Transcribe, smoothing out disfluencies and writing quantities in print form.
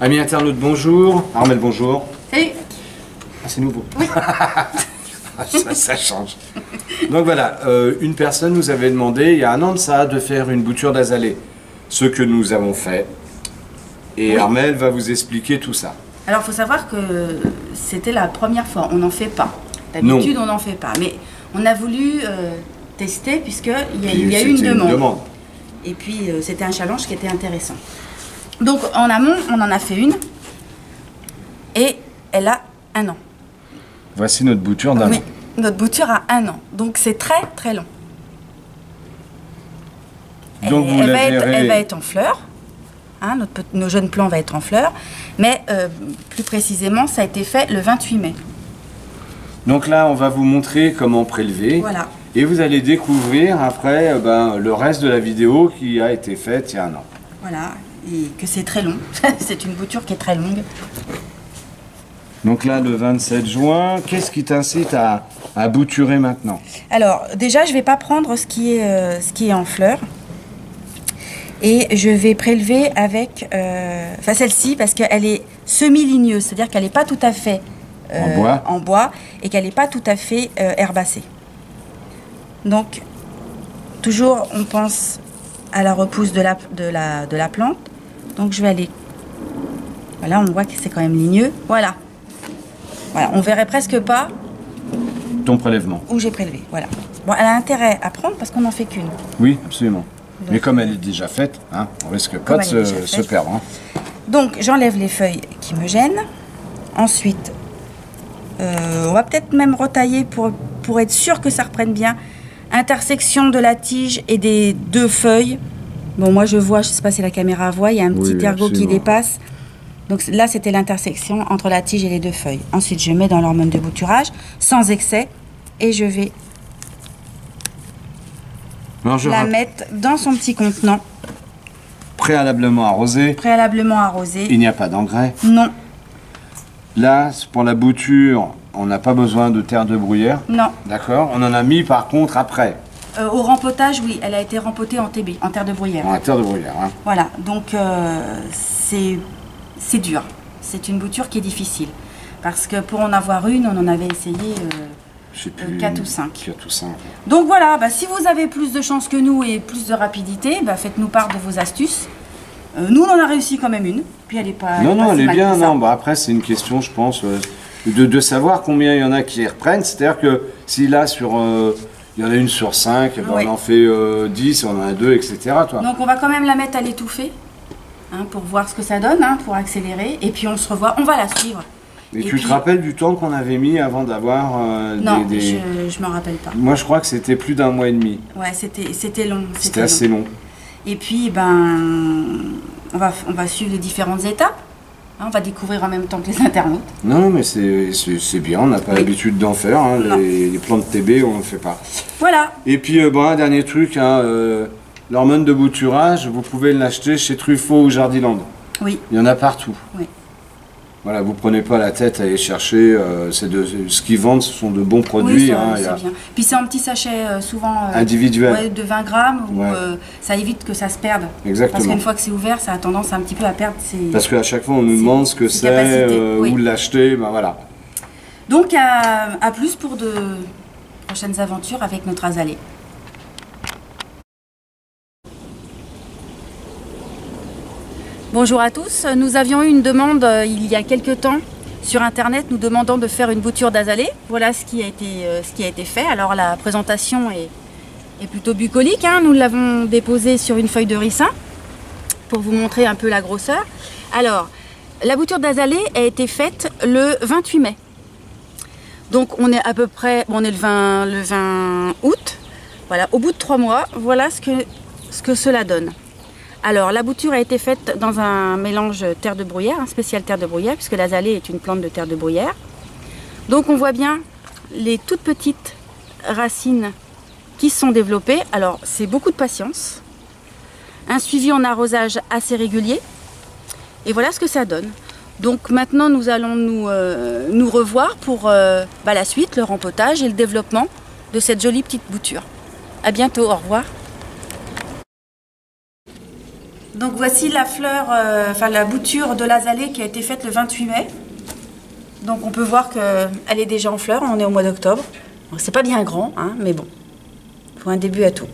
Amis internautes, bonjour. Armelle, bonjour. Salut. Ah, c'est nouveau. Oui. ça change. Donc voilà, une personne nous avait demandé, il y a 1 an de ça, de faire une bouture d'azalée. Ce que nous avons fait. Et oui. Armelle va vous expliquer tout ça. Alors, il faut savoir que c'était la première fois. On n'en fait pas. D'habitude, on n'en fait pas. Mais on a voulu tester puisqu'il y a eu une demande. Et puis, c'était un challenge qui était intéressant. Donc, en amont, on en a fait une. Et elle a 1 an. Voici notre bouture d'1 an. Oui, notre bouture a 1 an. Donc, c'est très, très long. Donc, elle va être en fleurs. Hein, nos jeunes plants vont être en fleurs. Mais plus précisément, ça a été fait le 28 mai. Donc là, on va vous montrer comment prélever. Voilà. Et vous allez découvrir après le reste de la vidéo qui a été faite il y a 1 an. Voilà. Et que c'est très long. C'est une bouture qui est très longue. Donc là, le 27 juin, qu'est-ce qui t'incite à bouturer maintenant? Alors, déjà, je ne vais pas prendre ce qui est en fleurs. Et je vais prélever avec celle-ci parce qu'elle est semi-ligneuse, c'est-à-dire qu'elle n'est pas tout à fait en bois et qu'elle n'est pas tout à fait herbacée. Donc, toujours, on pense à la repousse de la plante. Donc, je vais aller... Voilà, on voit que c'est quand même ligneux. Voilà. Voilà, on verrait presque pas... Ton prélèvement. Où j'ai prélevé, voilà. Bon, elle a intérêt à prendre parce qu'on n'en fait qu'une. Oui, absolument. Donc, mais comme elle est déjà faite, hein, on risque pas de se perdre. Hein. Donc, j'enlève les feuilles qui me gênent. Ensuite, on va peut-être même retailler pour être sûr que ça reprenne bien. Intersection de la tige et des 2 feuilles. Bon, moi je vois, je ne sais pas si la caméra voit, il y a un petit ergot qui dépasse. Donc là, c'était l'intersection entre la tige et les 2 feuilles. Ensuite, je mets dans l'hormone de bouturage, sans excès, et je vais la mettre dans son petit contenant. Préalablement arrosé. Préalablement arrosé. Il n'y a pas d'engrais. Non. Là, pour la bouture, on n'a pas besoin de terre de bruyère. Non. D'accord. On en a mis par contre après. Au rempotage, oui, elle a été rempotée en TB, en terre de bruyère. En terre de bruyère, hein. Voilà, donc c'est dur. C'est une bouture qui est difficile. Parce que pour en avoir une, on en avait essayé 4 ou 5. 4 ou 5. Donc voilà, si vous avez plus de chance que nous et plus de rapidité, faites-nous part de vos astuces. Nous, on en a réussi quand même une. Puis elle est pas. Non, elle est bien. Non, après, c'est une question, je pense, de savoir combien il y en a qui reprennent. C'est-à-dire que si là, il y en a une sur 5, on en fait 10, on en a 2, etc. Donc on va quand même la mettre à l'étouffer, hein, pour voir ce que ça donne, hein, pour accélérer. Et puis on se revoit, on va la suivre. Et tu te rappelles du temps qu'on avait mis avant d'avoir non, je ne me rappelle pas. Moi, je crois que c'était plus d'1 mois et demi. Ouais, c'était long. C'était assez long. Et puis, on va suivre les différentes étapes. Hein, on va découvrir en même temps que les internautes. Non, mais c'est bien. On n'a pas l'habitude d'en faire. Hein, les plants de TB, on ne fait pas. Voilà. Et puis, un dernier truc, hein, l'hormone de bouturage, vous pouvez l'acheter chez Truffaut ou Jardiland. Oui. Il y en a partout. Oui. Voilà, vous prenez pas la tête à aller chercher, ce qu'ils vendent, ce sont de bons produits. Oui, hein, c'est bien. Puis c'est en petits sachets souvent individuels, de 20 grammes, où ça évite que ça se perde. Exactement. Parce qu'une fois que c'est ouvert, ça a tendance un petit peu à perdre ses... Parce qu'à chaque fois, on nous demande ce que c'est, où l'acheter, voilà. Donc à plus pour de prochaines aventures avec notre azalée. Bonjour à tous, nous avions eu une demande il y a quelques temps sur internet nous demandant de faire une bouture d'azalée. Voilà ce qui a été fait. Alors la présentation est plutôt bucolique, hein. Nous l'avons déposée sur une feuille de ricin pour vous montrer un peu la grosseur. Alors la bouture d'azalée a été faite le 28 mai. Donc on est à peu près, on est le 20 août. Voilà, au bout de 3 mois, voilà ce que cela donne. Alors, la bouture a été faite dans un mélange terre de bruyère, un spécial terre de bruyère, puisque l'azalée est une plante de terre de bruyère. Donc, on voit bien les toutes petites racines qui se sont développées. Alors, c'est beaucoup de patience. Un suivi en arrosage assez régulier. Et voilà ce que ça donne. Donc maintenant, nous allons nous revoir pour la suite, le rempotage et le développement de cette jolie petite bouture. À bientôt, au revoir. Donc voici la fleur, la bouture de l'azalée qui a été faite le 28 mai. Donc on peut voir qu'elle est déjà en fleur, on est au mois d'octobre. C'est pas bien grand, hein, mais bon, il faut un début à tout.